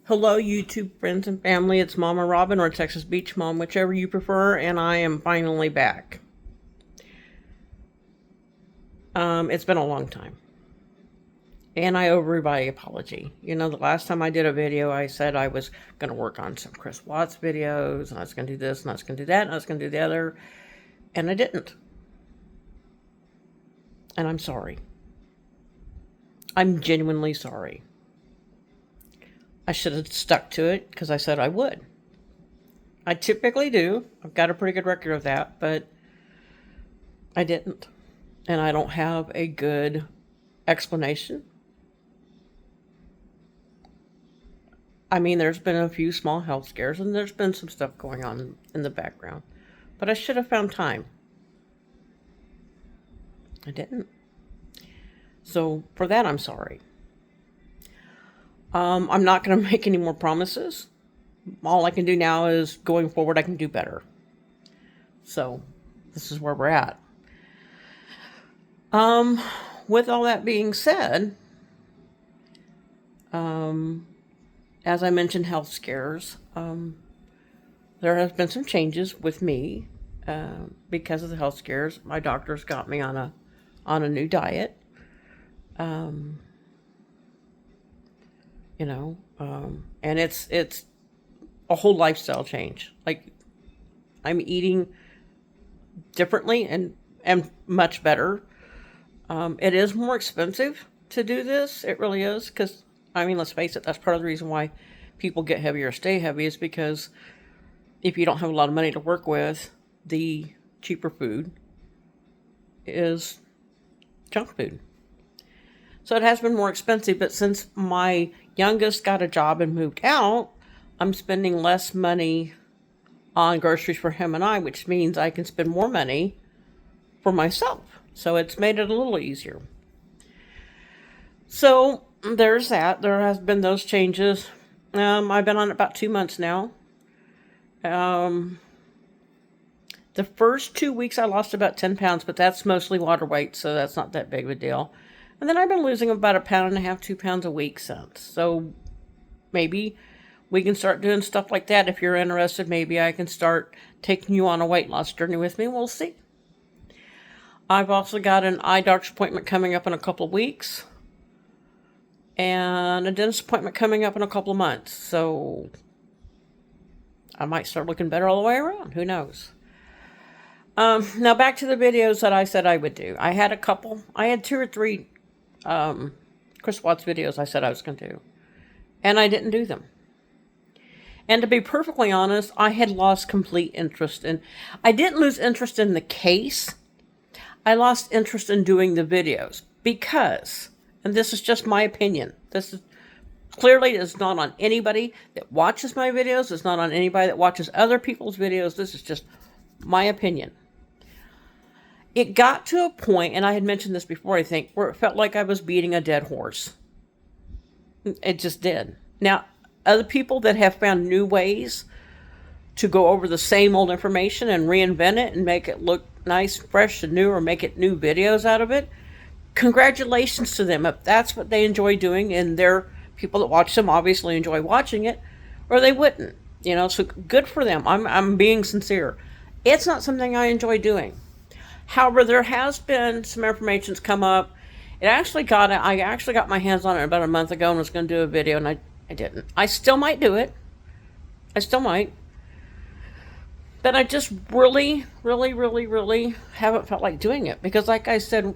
Hello, YouTube friends and family. It's Mama Robin or Texas Beach Mom, whichever you prefer, and I am finally back. It's been a long time, and I owe everybody an apology. The last time I did a video, I said I was going to work on some Chris Watts videos, and I was going to do this, and I was going to do that, and I was going to do the other, and I didn't. And I'm sorry. I'm genuinely sorry. I should have stuck to it because I said I would. I typically do. I've got a pretty good record of that, but I didn't. And I don't have a good explanation. I mean, there's been a few small health scares and there's been some stuff going on in the background, but I should have found time. I didn't. So for that, I'm sorry. I'm not going to make any more promises. All I can do now is going forward, I can do better. So this is where we're at. With all that being said, as I mentioned, health scares, there has been some changes with me because of the health scares. My doctor's got me on a new diet. And it's a whole lifestyle change. Like, I'm eating differently and much better. It is more expensive to do this. It really is. Because, I mean, let's face it, that's part of the reason why people get heavy or stay heavy is because if you don't have a lot of money to work with, the cheaper food is junk food. So it has been more expensive, but since my youngest got a job and moved out, I'm spending less money on groceries for him and I, which means I can spend more money for myself. So it's made it a little easier. So there's that. There has been those changes. I've been on it about 2 months now. The first 2 weeks I lost about 10 pounds, but that's mostly water weight, so that's not that big of a deal. And then I've been losing about 1.5 pounds, 2 pounds a week since. So maybe we can start doing stuff like that. If you're interested, maybe I can start taking you on a weight loss journey with me. We'll see. I've also got an eye doctor's appointment coming up in a couple of weeks. And a dentist appointment coming up in a couple of months. So I might start looking better all the way around. Who knows? Now back to the videos that I said I would do. I had 2 or 3 Chris Watts videos I said I was going to do. And I didn't do them. And to be perfectly honest, I had lost complete interest in... I didn't lose interest in the case. I lost interest in doing the videos. Because, and this is just my opinion, this is clearly is not on anybody that watches my videos. It's not on anybody that watches other people's videos. This is just my opinion. It got to a point, and I had mentioned this before, I think, where it felt like I was beating a dead horse. It just did. Now, other people that have found new ways to go over the same old information and reinvent it and make it look nice, fresh, and new, or make it new videos out of it, congratulations to them. If that's what they enjoy doing, and they're people that watch them obviously enjoy watching it, or they wouldn't. So good for them. I'm being sincere. It's not something I enjoy doing. However, there has been some information's come up. I actually got my hands on it about a month ago and was going to do a video, and I didn't. I still might do it. I still might. But I just really, really, really, really haven't felt like doing it. Because like I said,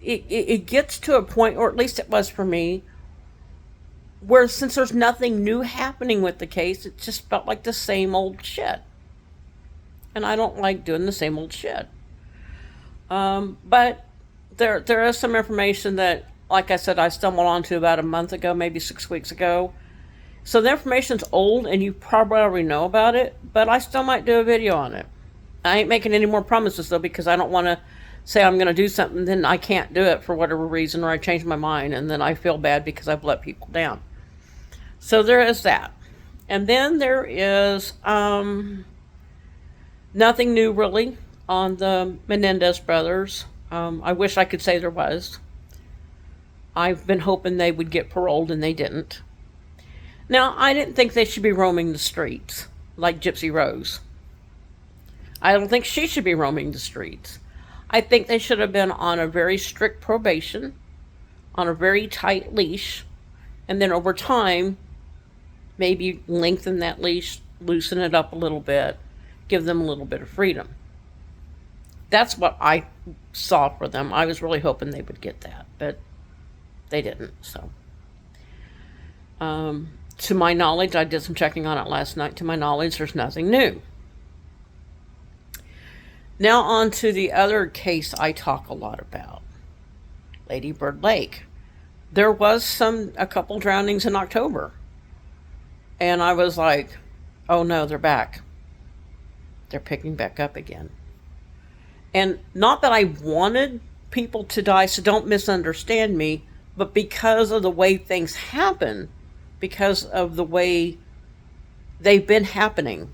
it gets to a point, or at least it was for me, where since there's nothing new happening with the case, it just felt like the same old shit. And I don't like doing the same old shit. But there is some information that, like I said, I stumbled onto about a month ago, maybe 6 weeks ago. So the information's old, and you probably already know about it, but I still might do a video on it. I ain't making any more promises, though, because I don't want to say I'm going to do something, then I can't do it for whatever reason, or I change my mind, and then I feel bad because I've let people down. So there is that. And then there is nothing new, really, on the Menendez brothers. I wish I could say there was. I've been hoping they would get paroled, and they didn't. Now, I didn't think they should be roaming the streets like Gypsy Rose. I don't think she should be roaming the streets. I think they should have been on a very strict probation, on a very tight leash, and then over time, maybe lengthen that leash, loosen it up a little bit, give them a little bit of freedom. That's what I saw for them. I was really hoping they would get that, but they didn't. So, to my knowledge, I did some checking on it last night. To my knowledge, there's nothing new. Now, on to the other case I talk a lot about, Lady Bird Lake. There was a couple drownings in October. And I was like, oh no, they're back. They're picking back up again. And not that I wanted people to die, so don't misunderstand me, but because of the way things happen, because of the way they've been happening,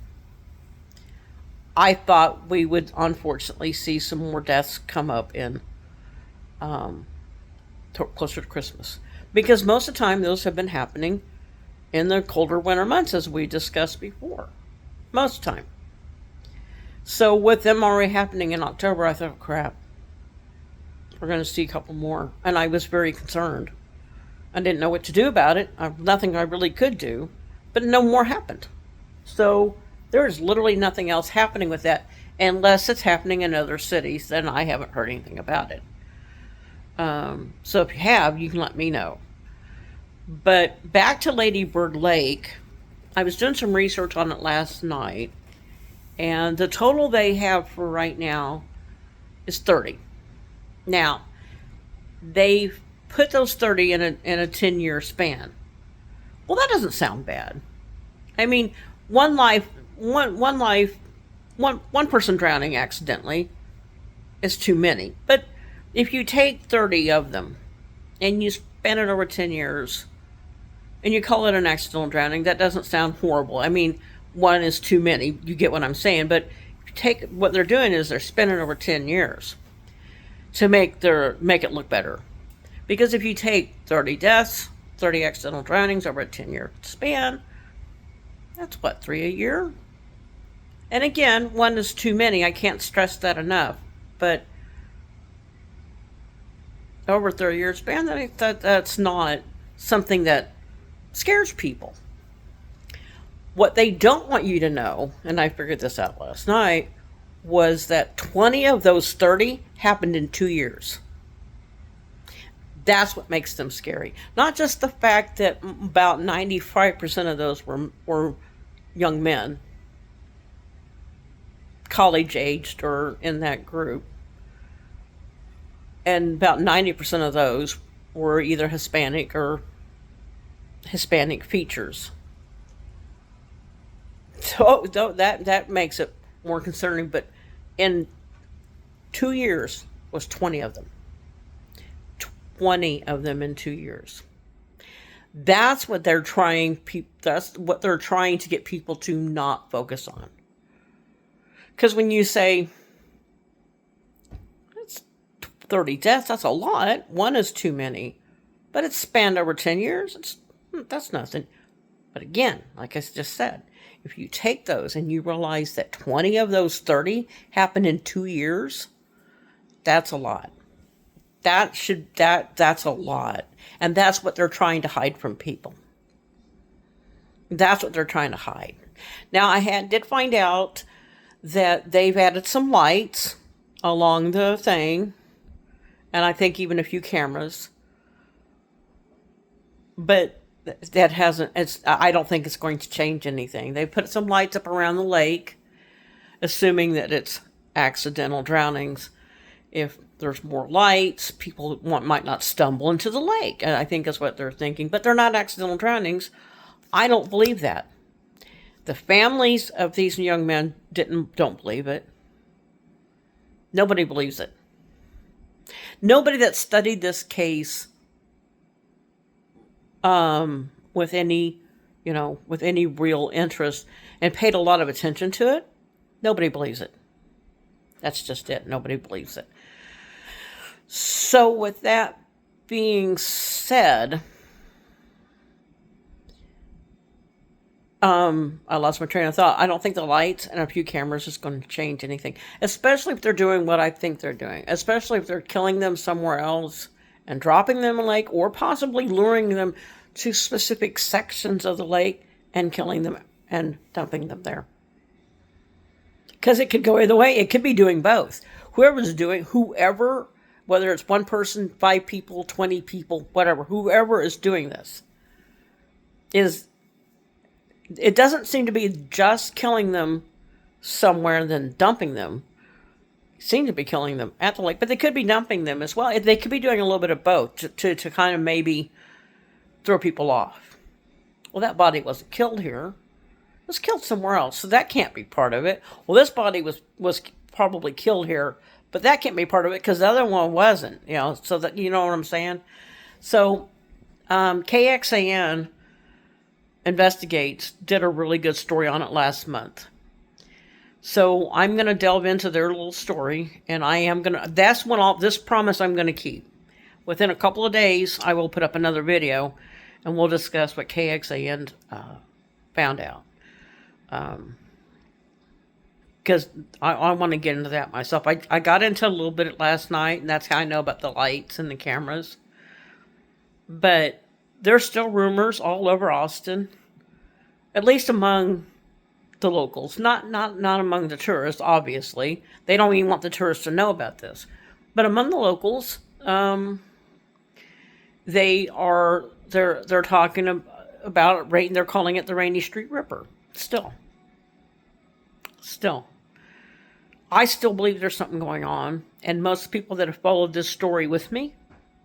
I thought we would unfortunately see some more deaths come up in closer to Christmas. Because most of the time those have been happening in the colder winter months, as we discussed before. Most of the time. So with them already happening in October, I thought, oh, crap, we're going to see a couple more. And I was very concerned. I didn't know what to do about it. Nothing I really could do. But no more happened. So there is literally nothing else happening with that, unless it's happening in other cities. Then I haven't heard anything about it. So if you have, you can let me know. But back to Lady Bird Lake, I was doing some research on it last night, and the total they have for right now is 30. Now, they've put those 30 in a 10-year span. Well, that doesn't sound bad. I mean, one person drowning accidentally is too many. But if you take 30 of them and you span it over 10 years and you call it an accidental drowning, that doesn't sound horrible. I mean, one is too many. You get what I'm saying. But what they're doing is they're spending over 10 years to make it look better. Because if you take 30 deaths, 30 accidental drownings over a 10-year span, that's what, 3 a year? And again, one is too many. I can't stress that enough. But over a 30-year span, that's not something that scares people. What they don't want you to know, and I figured this out last night, was that 20 of those 30 happened in 2 years. That's what makes them scary. Not just the fact that about 95% of those were young men, college-aged or in that group. And about 90% of those were either Hispanic or Hispanic features. So that makes it more concerning. But in 2 years was 20 of them. 20 of them in 2 years. That's what they're trying. That's what they're trying to get people to not focus on. Because when you say it's 30 deaths, that's a lot. One is too many, but it's spanned over 10 years. That's nothing. But again, like I just said, if you take those and you realize that 20 of those 30 happened in 2 years, that's a lot. That's a lot. And that's what they're trying to hide from people. That's what they're trying to hide. Now, I did find out that they've added some lights along the thing, and I think even a few cameras. But that I don't think it's going to change anything. They put some lights up around the lake, assuming that it's accidental drownings. If there's more lights, people might not stumble into the lake. And I think that's what they're thinking. But they're not accidental drownings. I don't believe that. The families of these young men don't believe it. Nobody believes it. Nobody that studied this case with any real interest and paid a lot of attention to it, nobody believes it. That's just it. Nobody believes it. So with that being said, I lost my train of thought. I don't think the lights and a few cameras is going to change anything, especially if they're doing what I think they're doing, especially if they're killing them somewhere else and dropping them in a lake, or possibly luring them to specific sections of the lake and killing them and dumping them there. Because it could go either way. It could be doing both. Whoever, whether it's one person, 5 people, 20 people, whatever, whoever is doing this it doesn't seem to be just killing them somewhere and then dumping them. Seem to be killing them at the lake, but they could be dumping them as well. They could be doing a little bit of both to kind of maybe throw people off. Well, that body wasn't killed here. It was killed somewhere else, so that can't be part of it. Well, this body was probably killed here, but that can't be part of it because the other one wasn't. So that, you know what I'm saying? So KXAN Investigates did a really good story on it last month. So I'm going to delve into their little story, and this promise I'm going to keep. Within a couple of days, I will put up another video, and we'll discuss what KXAN found out. Because I want to get into that myself. I got into a little bit last night, and that's how I know about the lights and the cameras. But there's still rumors all over Austin, at least among the locals, not among the tourists. Obviously, they don't even want the tourists to know about this. But among the locals, they're talking about it. They're calling it the Rainy Street Ripper. Still, I still believe there's something going on, and most people that have followed this story with me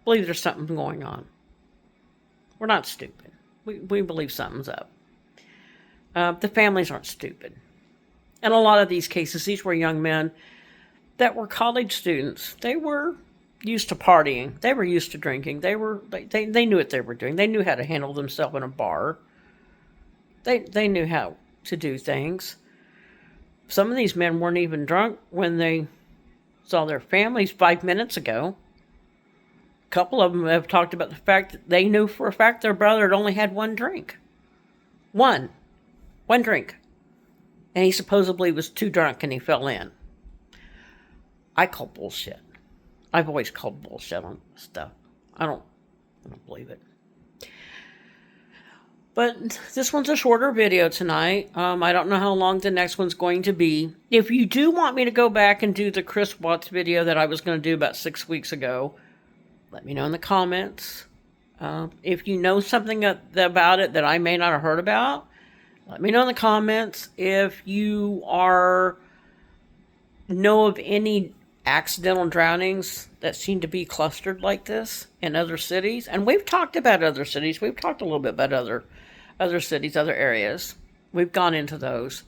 believe there's something going on. We're not stupid. We believe something's up. The families aren't stupid. In a lot of these cases, these were young men that were college students. They were used to partying. They were used to drinking. They knew what they were doing. They knew how to handle themselves in a bar. They knew how to do things. Some of these men weren't even drunk when they saw their families 5 minutes ago. A couple of them have talked about the fact that they knew for a fact their brother had only had one drink. One drink. And he supposedly was too drunk and he fell in. I call bullshit. I've always called bullshit on stuff. I don't believe it. But this one's a shorter video tonight. I don't know how long the next one's going to be. If you do want me to go back and do the Chris Watts video that I was going to do about 6 weeks ago, let me know in the comments. If you know something about it that I may not have heard about, let me know in the comments. If you know of any accidental drownings that seem to be clustered like this in other cities, and we've talked about other cities. We've talked a little bit about other cities, other areas. We've gone into those.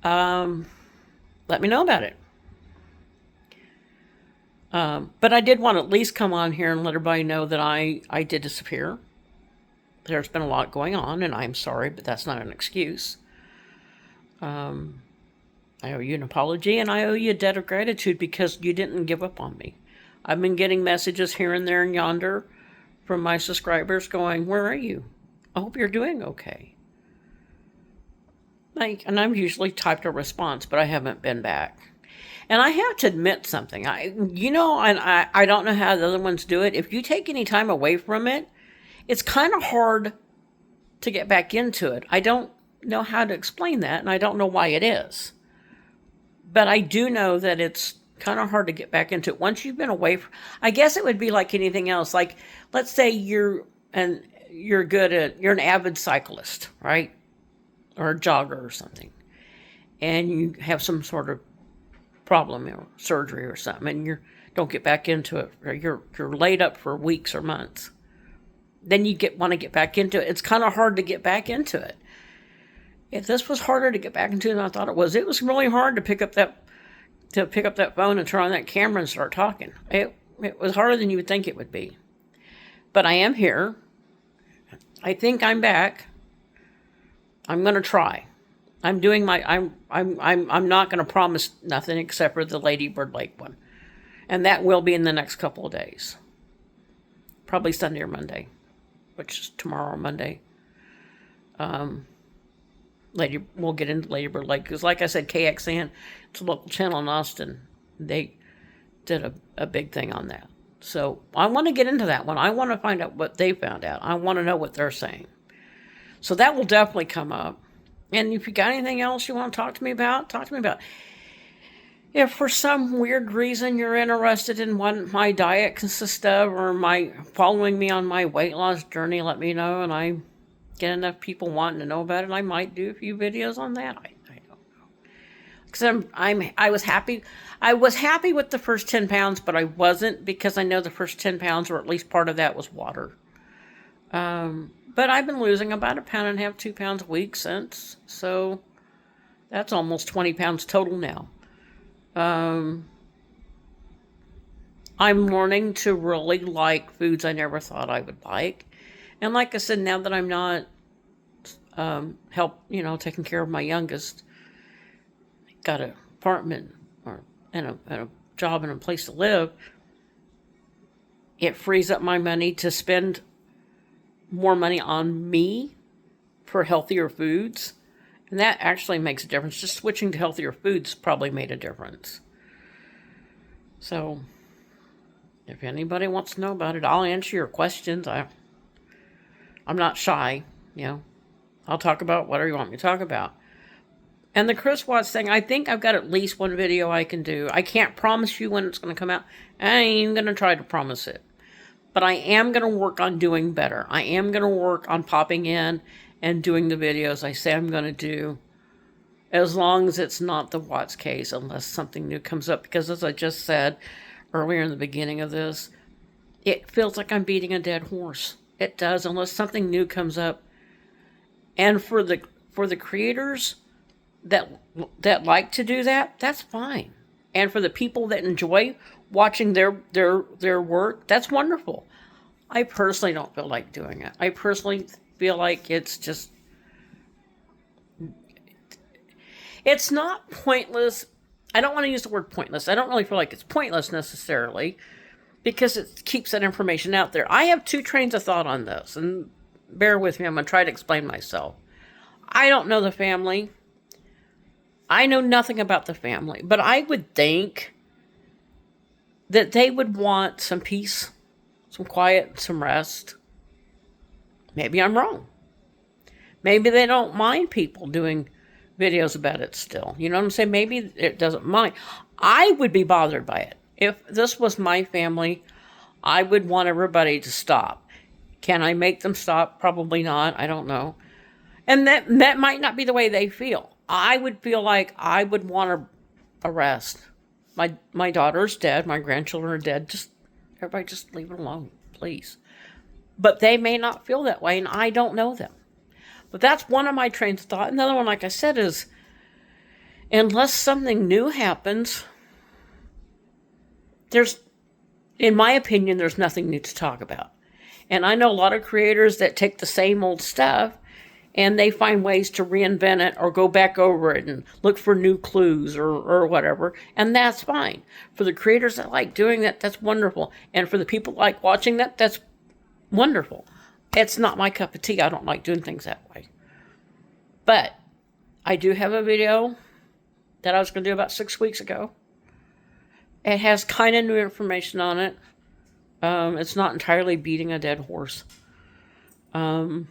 Let me know about it. But I did want to at least come on here and let everybody know that I did disappear. There's been a lot going on, and I'm sorry, but that's not an excuse. I owe you an apology, and I owe you a debt of gratitude because you didn't give up on me. I've been getting messages here and there and yonder from my subscribers going, "Where are you? I hope you're doing okay." And I've usually typed a response, but I haven't been back. And I have to admit something. I don't know how the other ones do it. If you take any time away from it, it's kind of hard to get back into it. I don't know how to explain that, and I don't know why it is. But I do know that it's kind of hard to get back into it once you've been away from. I guess it would be like anything else. Like, let's say you're an avid cyclist, right? Or a jogger or something. And you have some sort of problem or surgery or something, and you don't get back into it. Or you're laid up for weeks or months. Then you want to get back into it. It's kind of hard to get back into it. If this was harder to get back into than I thought it was really hard to pick up that phone and turn on that camera and start talking. It was harder than you would think it would be. But I am here. I think I'm back. I'm going to try. I'm doing I'm not going to promise nothing except for the Lady Bird Lake one. And that will be in the next couple of days. Probably Sunday or Monday, which is tomorrow or Monday. we'll get into Lady Bird Lake, because like I said, KXN, it's a local channel in Austin. They did a big thing on that. So I want to get into that one. I want to find out what they found out. I want to know what they're saying. So that will definitely come up. And if you got anything else you want to talk to me about, talk to me about. If for some weird reason you're interested in what my diet consists of, or my following me on my weight loss journey, let me know, and I get enough people wanting to know about it, I might do a few videos on that. I don't know, because I was happy. I was happy with the first 10 pounds, but I wasn't, because I know the first 10 pounds, or at least part of that, was water. But I've been losing about 1.5 pounds, 2 pounds a week since, so that's almost 20 pounds total now. I'm learning to really like foods I never thought I would like. And like I said, now that I'm not taking care of my youngest, got an apartment and a job and a place to live, it frees up my money to spend more money on me for healthier foods. And that actually makes a difference. Just switching to healthier foods probably made a difference. So, if anybody wants to know about it, I'll answer your questions. I'm not shy, I'll talk about whatever you want me to talk about. And the Chris Watts thing, I think I've got at least one video I can do. I can't promise you when it's going to come out. I ain't even going to try to promise it. But I am going to work on doing better. I am going to work on popping in and doing the videos I say I'm going to do, as long as it's not the Watts case, unless something new comes up. Because as I just said earlier in the beginning of this, it feels like I'm beating a dead horse. It does, unless something new comes up. And for the creators that like to do that, that's fine. And for the people that enjoy watching their work, that's wonderful. I personally don't feel like doing it. I personally feel like it's not pointless. I don't want to use the word pointless. I don't really feel like it's pointless necessarily, because it keeps that information out there. I have two trains of thought on this, and bear with me, I'm going to try to explain myself. I don't know the family. I know nothing about the family, but I would think that they would want some peace, some quiet, some rest. Maybe I'm wrong. Maybe they don't mind people doing videos about it still. You know what I'm saying? Maybe it doesn't mind. I would be bothered by it. If this was my family, I would want everybody to stop. Can I make them stop? Probably not. I don't know. And that might not be the way they feel. I would feel like I would want a rest. My daughter's dead. My grandchildren are dead. Everybody just leave it alone, please. But they may not feel that way, and I don't know them. But that's one of my trains of thought. Another one, like I said, is unless something new happens, in my opinion, there's nothing new to talk about. And I know a lot of creators that take the same old stuff and they find ways to reinvent it or go back over it and look for new clues or whatever. And that's fine. For the creators that like doing that, that's wonderful. And for the people that like watching that, that's wonderful. It's not my cup of tea. I don't like doing things that way. But I do have a video that I was going to do about 6 weeks ago. It has kind of new information on it. It's not entirely beating a dead horse. And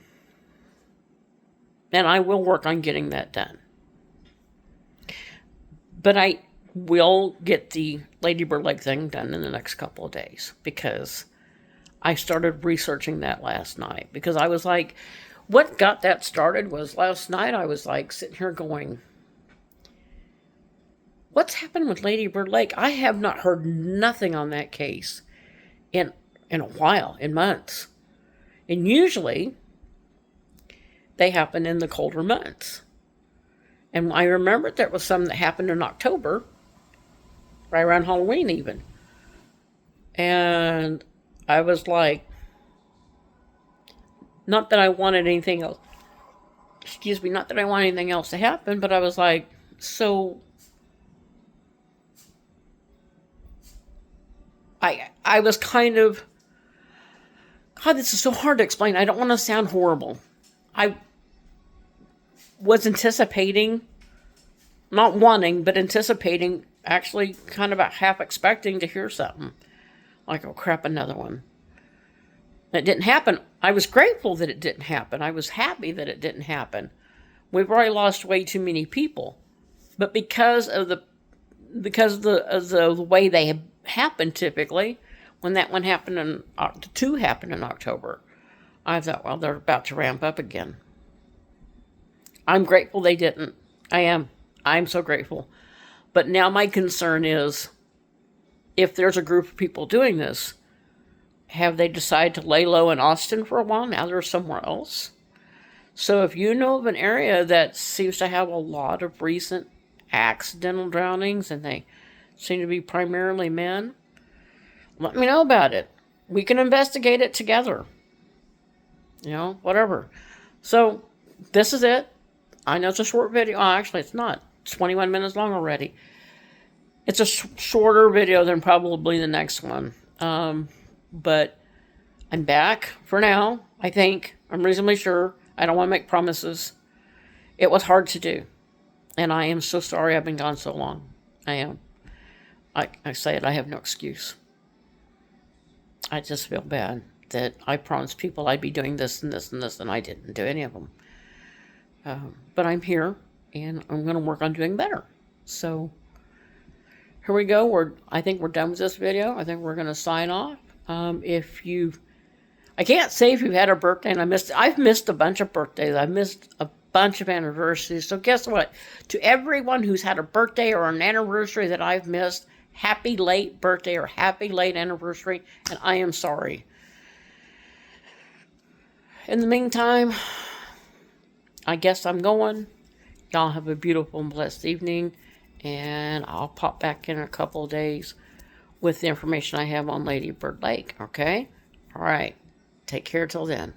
I will work on getting that done. But I will get the Lady Bird Lake thing done in the next couple of days, because I started researching that last night. Because I was like, what got that started was last night I was like sitting here going, what's happened with Lady Bird Lake? I have not heard nothing on that case in a while, in months. And usually they happen in the colder months. And I remember there was some that happened in October, right around Halloween even. And I was like, not that I wanted anything else, not that I want anything else to happen, but I was like, so I was kind of, God, this is so hard to explain. I don't want to sound horrible. was anticipating, not wanting, but anticipating, actually kind of about half expecting to hear something. Like, oh crap, another one. It didn't happen. I was grateful that it didn't happen. I was happy that it didn't happen. We've already lost way too many people. But because of the way they have happened typically, when that one happened in, the two happened in October, I thought, well, they're about to ramp up again. I'm grateful they didn't. I am. I'm so grateful. But now my concern is, if there's a group of people doing this, have they decided to lay low in Austin for a while? Now they're somewhere else. So if you know of an area that seems to have a lot of recent accidental drownings, and they seem to be primarily men, let me know about it. We can investigate it together. You know, whatever. So this is it. I know it's a short video. Oh, actually, it's not. It's 21 minutes long already. It's a shorter video than probably the next one. But I'm back for now, I think. I'm reasonably sure. I don't want to make promises. It was hard to do. And I am so sorry I've been gone so long. I am. I say it, I have no excuse. I just feel bad that I promised people I'd be doing this and this and this, and I didn't do any of them. But I'm here, and I'm going to work on doing better. So here we go. I think we're done with this video. I think we're going to sign off. I can't say if you've had a birthday, and I've missed a bunch of birthdays. I've missed a bunch of anniversaries. So guess what? To everyone who's had a birthday or an anniversary that I've missed, happy late birthday or happy late anniversary, and I am sorry. In the meantime, I guess I'm going. Y'all have a beautiful and blessed evening, and I'll pop back in a couple of days with the information I have on Lady Bird Lake, okay? All right. Take care till then.